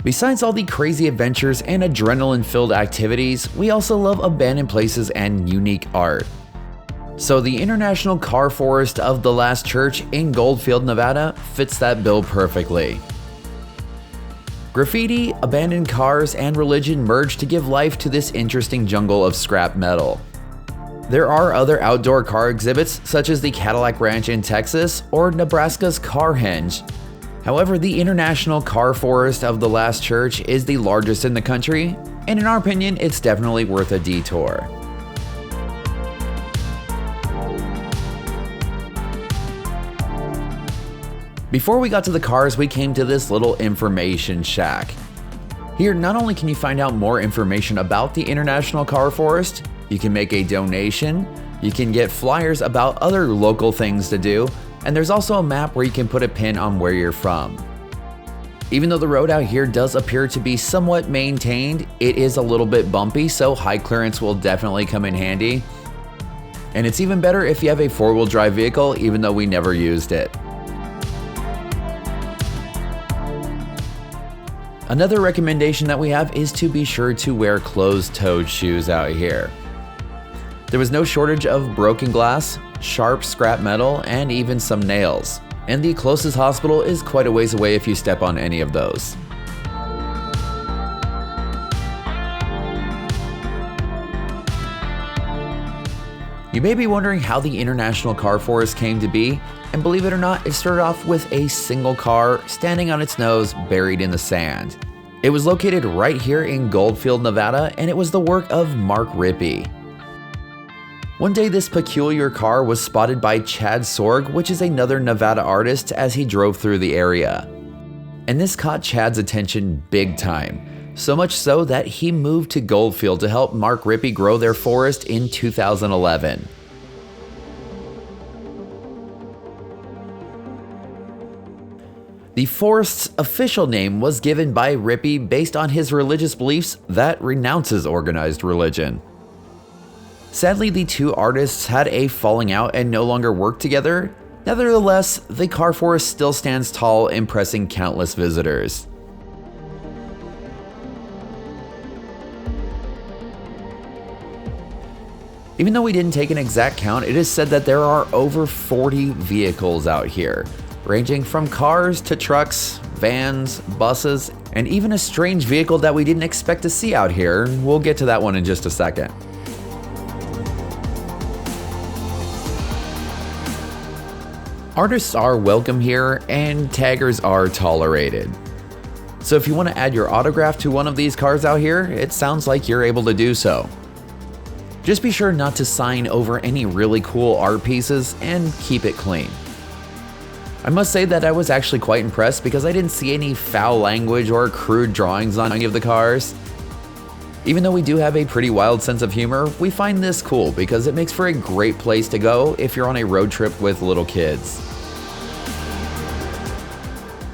Besides all the crazy adventures and adrenaline-filled activities, we also love abandoned places and unique art. So the International Car Forest of the Last Church in Goldfield, Nevada fits that bill perfectly. Graffiti, abandoned cars, and religion merge to give life to this interesting jungle of scrap metal. There are other outdoor car exhibits such as the Cadillac Ranch in Texas or Nebraska's Carhenge. However, the International Car Forest of the Last Church is the largest in the country, and in our opinion, it's definitely worth a detour. Before we got to the cars, we came to this little information shack. Here, not only can you find out more information about the International Car Forest, you can make a donation, you can get flyers about other local things to do, and there's also a map where you can put a pin on where you're from. Even though the road out here does appear to be somewhat maintained, it is a little bit bumpy, so high clearance will definitely come in handy. And it's even better if you have a four-wheel drive vehicle, even though we never used it. Another recommendation that we have is to be sure to wear closed-toed shoes out here. There was no shortage of broken glass, sharp scrap metal, and even some nails. And the closest hospital is quite a ways away if you step on any of those. You may be wondering how the International Car Forest came to be, and believe it or not, it started off with a single car standing on its nose buried in the sand. It was located right here in Goldfield, Nevada, and it was the work of 𝐈𝐍𝐅𝐎. One day this peculiar car was spotted by Chad Sorg, which is another Nevada artist, as he drove through the area. And this caught Chad's attention big time, so much so that he moved to Goldfield to help 𝐈𝐍𝐼𝐻 grow their forest in 2011. The forest's official name was given by 𝐈𝐍𝐼 based on his religious beliefs that renounces organized religion. Sadly, the two artists had a falling out and no longer worked together. Nevertheless, the car forest still stands tall, impressing countless visitors. Even though we didn't take an exact count, it is said that there are over 40 vehicles out here, ranging from cars to trucks, vans, buses, and even a strange vehicle that we didn't expect to see out here. We'll get to that one in just a second. Artists are welcome here, and taggers are tolerated. So if you want to add your autograph to one of these cars out here, it sounds like you're able to do so. Just be sure not to sign over any really cool art pieces and keep it clean. I must say that I was actually quite impressed because I didn't see any foul language or crude drawings on any of the cars. Even though we do have a pretty wild sense of humor, we find this cool because it makes for a great place to go if you're on a road trip with little kids.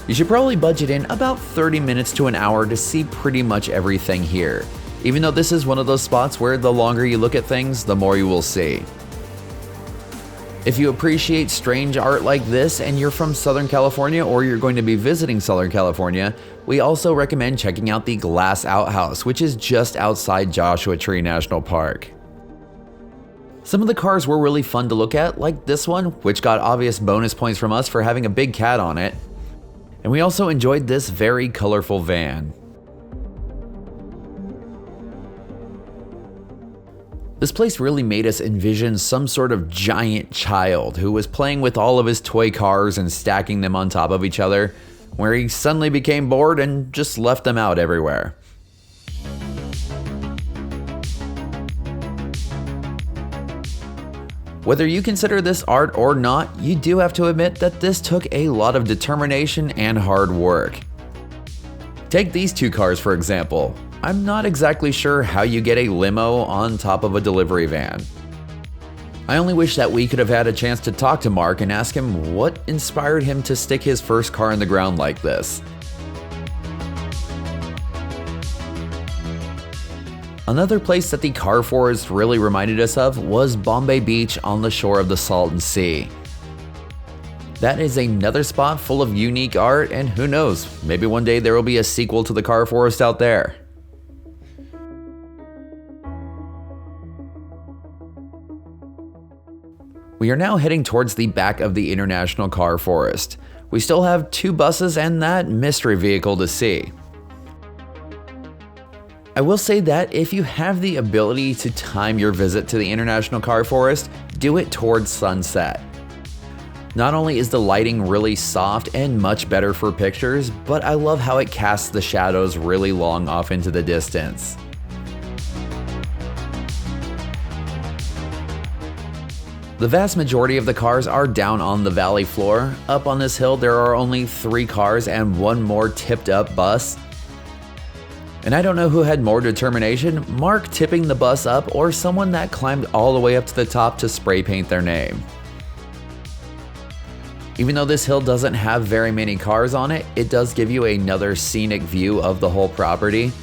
You should probably budget in about 30 minutes to an hour to see pretty much everything here, even though this is one of those spots where the longer you look at things, the more you will see. If you appreciate strange art like this and you're from Southern California or you're going to be visiting Southern California, we also recommend checking out the Glass Outhouse, which is just outside Joshua Tree National Park. Some of the cars were really fun to look at, like this one, which got obvious bonus points from us for having a big cat on it. And we also enjoyed this very colorful van. This place really made us envision some sort of giant child who was playing with all of his toy cars and stacking them on top of each other, where he suddenly became bored and just left them out everywhere. Whether you consider this art or not, you do have to admit that this took a lot of determination and hard work. Take these two cars for example. I'm not exactly sure how you get a limo on top of a delivery van. I only wish that we could have had a chance to talk to Mark and ask him what inspired him to stick his first car in the ground like this. Another place that the car forest really reminded us of was Bombay Beach on the shore of the Salton Sea. That is another spot full of unique art, and who knows, maybe one day there will be a sequel to the car forest out there. We are now heading towards the back of the International Car Forest. We still have 2 buses and that mystery vehicle to see. I will say that if you have the ability to time your visit to the International Car Forest, do it towards sunset. Not only is the lighting really soft and much better for pictures, but I love how it casts the shadows really long off into the distance. The vast majority of the cars are down on the valley floor. Up on this hill there are only 3 cars and 1 more tipped up bus. And I don't know who had more determination, Mark tipping the bus up or someone that climbed all the way up to the top to spray paint their name. Even though this hill doesn't have very many cars on it, it does give you another scenic view of the whole property.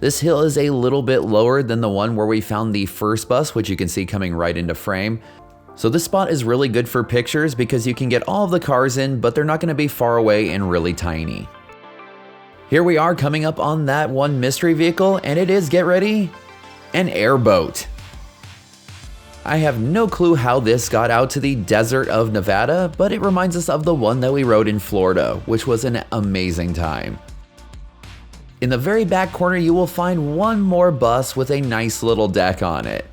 This hill is a little bit lower than the one where we found the first bus, which you can see coming right into frame. So this spot is really good for pictures because you can get all of the cars in, but they're not going to be far away and really tiny. Here we are coming up on that one mystery vehicle, and it is, get ready, an airboat. I have no clue how this got out to the desert of Nevada, but it reminds us of the one that we rode in Florida, which was an amazing time. In the very back corner, you will find 1 more bus with a nice little deck on it.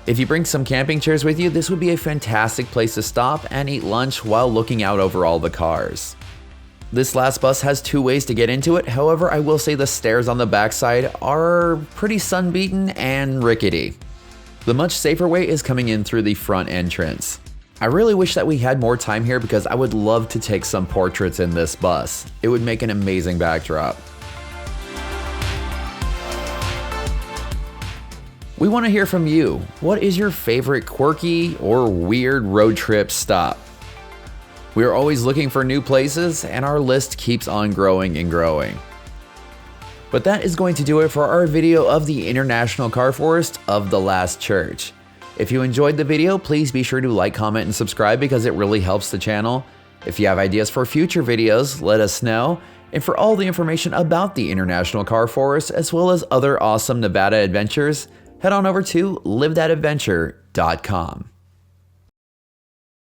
If you bring some camping chairs with you, this would be a fantastic place to stop and eat lunch while looking out over all the cars. This last bus has 2 ways to get into it, however I will say the stairs on the backside are pretty sun-beaten and rickety. The much safer way is coming in through the front entrance. I really wish that we had more time here because I would love to take some portraits in this bus. It would make an amazing backdrop. We want to hear from you. What is your favorite quirky or weird road trip stop? We are always looking for new places and our list keeps on growing and growing. But that is going to do it for our video of the International Car Forest of the Last Church. If you enjoyed the video, please be sure to like, comment, and subscribe because it really helps the channel. If you have ideas for future videos, let us know. And for all the information about the International Car Forest as well as other awesome Nevada adventures, head on over to livethatadventure.com.